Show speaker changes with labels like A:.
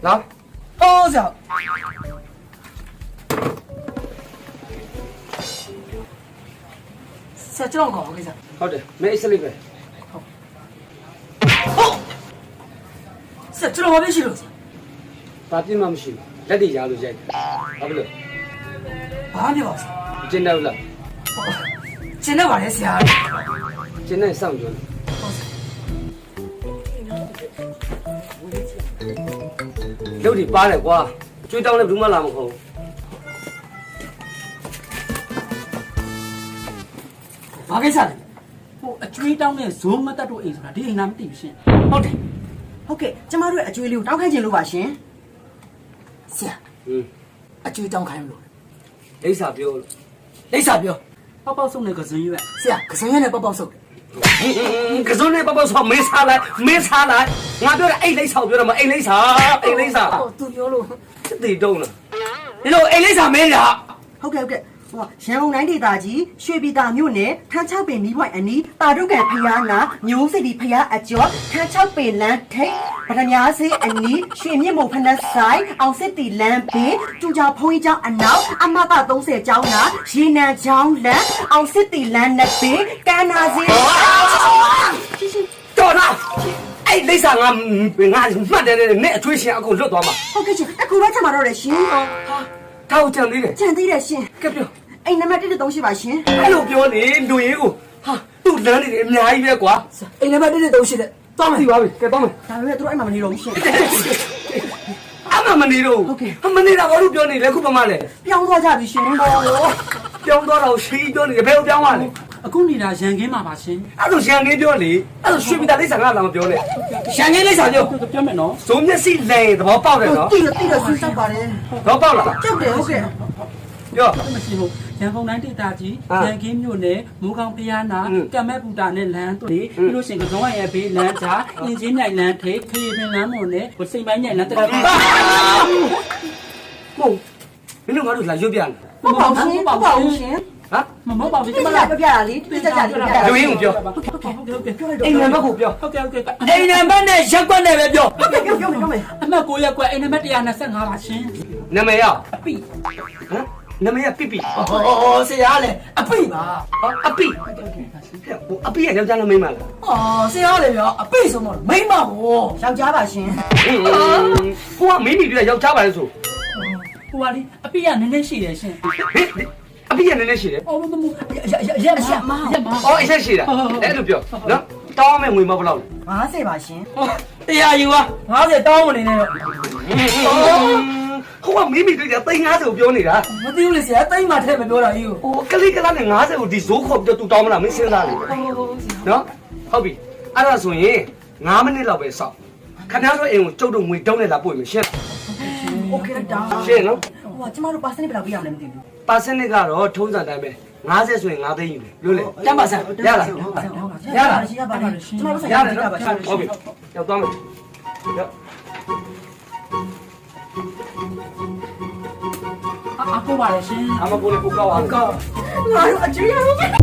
A: လာဟောဆရာဆက်ကြောင်းကောကိစ္စ
B: ဟုတ်တယ်မင်းအိတ်စလိပဲ
A: ဟုတ်ဆက်ကြောင်းဘာဖြစ်ရှိလို့
B: ဘာပြင်းမှမရှိဘူးလက်တွေရားလို့ရိုက်တယ်ဘာဖြစ်လို့
A: ဘာဖြစ်ပါ့
B: ကျင်းတယ်လား
A: ကျင်းနေပါလေဆရာ
B: ကျင်းနေစောင့်ကြတယ်လုပ်ဒီပါတယ်ကွာကျွေးတောင်းလည်းဘူးမလာမခေါ်
A: ဘာကိစ္စလဲ
C: ဟိုအကျွေးတောင်းတဲ့ဇိုးမတက်တို့အိမ်ဆိုတာဒီအိမ်လားမသိဘူးရှင်
A: ဟုတ်တယ်
D: ဟုတ်ကဲ့ကျမတို့ရဲ့အကျွေးလေးကိုတောင်းခိုင်းခြင်းလို့ပါရှင်
A: ဆရာအကျွေးတောင်းခိုင်းလို့
B: လိမ့်စာပြောလို့
A: လိမ့်စာပြော
C: ပေါက်ပေါက်ဆုံးတဲ့ကစင်းရွက်
A: ဆရာကစင်းရွက်နဲ့ပေါက်ပေါက်ဆုံး
B: ကစုံနဲ့ပေါက်ပေါက်ဆောမင်းစားလိုက်မင်းစားလိုက်ငါပြောတာအိတ်လိမ့်စာပြောတာမအိတ်လိမ့်စာအိတ်လိမ့်စာ
A: ဟိုသူပြောလို့
B: တိတုံးလားဒီလိုအိတ်လိမ့်စာမင်းလား
D: ဟုတ်ကဲ့ဟိုရန်ကုန်တိုင်းဒေသကြီးရွှေပြည်သာမြို့နယ်ထန်း6ပင်မီးပွိုင်အနီးတာတုကန်ဖျားနာမျိုးစစ်ဒီဖျားအကျော်ထန်း6ပင်လမ်းထိပ်ဗဒညာစေးအနီးရွှေမြင့်မုံဖနက်ဆိုင်အောင်စစ်တီလမ်းဘေးကျူကြောင်ဖုံးကြီးကျောင်းအနောက်အမက30ကျောင်းနာရေနံကျောင်းလမ်းအောင်စစ်တီလမ်းနဲ့ဘေးကန္နာစေး
B: တော်လားအဲ့လိမ့်စာငါမှတ်တယ်နဲ့အချွေးရှင်အကုန်လွတ်သွားမှာ
D: ဟုတ်ကဲ့ရှင်အခုပဲချက်မှာတော့လေရှင်
B: ဟာတောက်ကြံသေးတယ်
D: ကြံသေးတယ်ရှင်
B: ကဲပြော
D: အိမ်နံပါတ်1 3ရှိပါရှင်
B: အဲ့လိုပြောနေလူရင်းကိုဟာသူ့လမ်းနေတယ်အများကြီးပဲကွာ
A: အိမ်နံပါတ်1 3ရှိတယ်
B: တောင်းမယ်သိပါပြီကဲတောင်းမယ်
D: ဒါပေမဲ့သူတို့အဲ့မှာမနေတော့ဘူးရှင်
B: အမမနေတော့မနေတာဘာလို့ပြောနေလဲခုမှမလဲ
D: ပြောင်းသွားကြပြီရှင်
B: ပြောင်းသွားတော့ရှိပြောနေတယ်ဘယ်ကိုပြောင်းသွားလဲ
C: အခုနေတာရန်ကင်းမှာပါရှင်
B: အဲ့လိုရန်ကင်းပြောလေအဲ့လိုရွှေပြည်သားလိမ့်စာငါလာမပြောနဲ့ရန်ကင်းလိမ့်စာပြော
C: ပြောမယ်နော်
B: ဇုံမျက်စိလဲသဘောပေါက်တယ်နော်
D: တိတော့ဆူဆောက်ပါတယ်
B: သဘောပေါက်လား
D: ကြောက်တယ်ဟုတ်ကဲ့
B: ပြော
C: မရှိဘူးရန်ကုန်တိုင်းဒေသကြီးရန်ကင်းမြို့နယ်မိုးကောင်းဖျားနာကမ္မပူတာနဲ့လမ်းတို့ပြီးလို့ရှင်ကစုံရဲ့ဘေးလမ်းကြားအင်ဂျင်မြိုင်လမ်းထိပ်ခေပင်လမ်းမွန်နဲ့စိန်ပိုင်းမြိုင်လမ်းတက်တာ
B: ဟုတ်မင်းတို့ငါတို့လာရွတ်ပြနေ
D: မဟုတ်ပါဘူးရှင်
B: ဟမ်
C: မဟုတ်ပါဘူး
D: ကျမလာပြပြတာလေပြကြကြလေးပြ
B: လူရင်းကိုပြောအိမ်နံပါတ်ကိုပြော
C: ဟုတ်ကဲ့
B: အိမ်နံပါတ်နဲ့ရက်ကွက်နဲ့ပဲပြော
D: ပြောမယ်
C: အမှတ်9ရက်ကွက်အိမ်နံပါတ်125ပါရှင်
B: နာမည်ရော
C: အပိ
B: ဟမ်နာမည်ကပိပိ
A: ဟောဆရာလေအပိပါ
B: အပိအပိရယောက်ျားလားမိန်းမလား
A: ဆရာလေပြောအပိဆိုမမိန်းမဘော
D: ယောက်ျားပါရှင်
B: ဟိုကမိမိပြယောက်ျားပါလေဆို
C: ဟိုကလေအပိကနည်းနည်းရှိတယ်ရှင်
B: အပိကနည်းနည်းရှိတယ်
C: အော်မ
A: ရက်မ
B: အော်အချက်ရှိတာအဲ့လိုပြောနော်တောင်းမယ်ငွေမဘယ်လောက်လဲ
D: 50ပါရှင်
A: တရားယူပါ50တောင်းမနေနဲ့တော့
B: ဟိုကမိမိတွေ့တာ350ကိုပြောနေတာ
A: မသိဘူးလေဆရာတိတ်မှထဲမပြောတာကြီးကို
B: ဟိုကလေးကလာနဲ့50ကိုဒီဇိုးခေါ်ပြီးတော့သူတောင်းမလားမင်းစဉ်းစားနေနော်ဟုတ်ပြီအဲ့ဒါဆိုရင်9မိနစ်လောက်ပဲစောင့်ခင်ဗျားတို့အိမ်ကိုကျုပ်တို့ငွေတောင်းနေလာပို့မယ်ရှင်း
D: โอเคတောင်း
B: ရှင်းနော်
D: ဟိုကကျမတို့ပါစနစ်ဘယ်လောက်ပြရမလဲမသိဘူး
B: ပါစနစ်ကတော့ထုံးစံတိုင်းပဲ50ဆိုရင်5သိန်းယူတယ်လို့လေတမ်းပါဆန်ရလား
D: ရပါတယ်ကျမတို့ဆိုင်ရတာပါရှင်
B: ဟုတ်ပြီရောက်သွားမယ်ရောက်
C: အကိုပါလေရှင်
B: အမကိုလည်းပို့ကောက်အောင်
D: ငါတို့အကျွေးရအောင်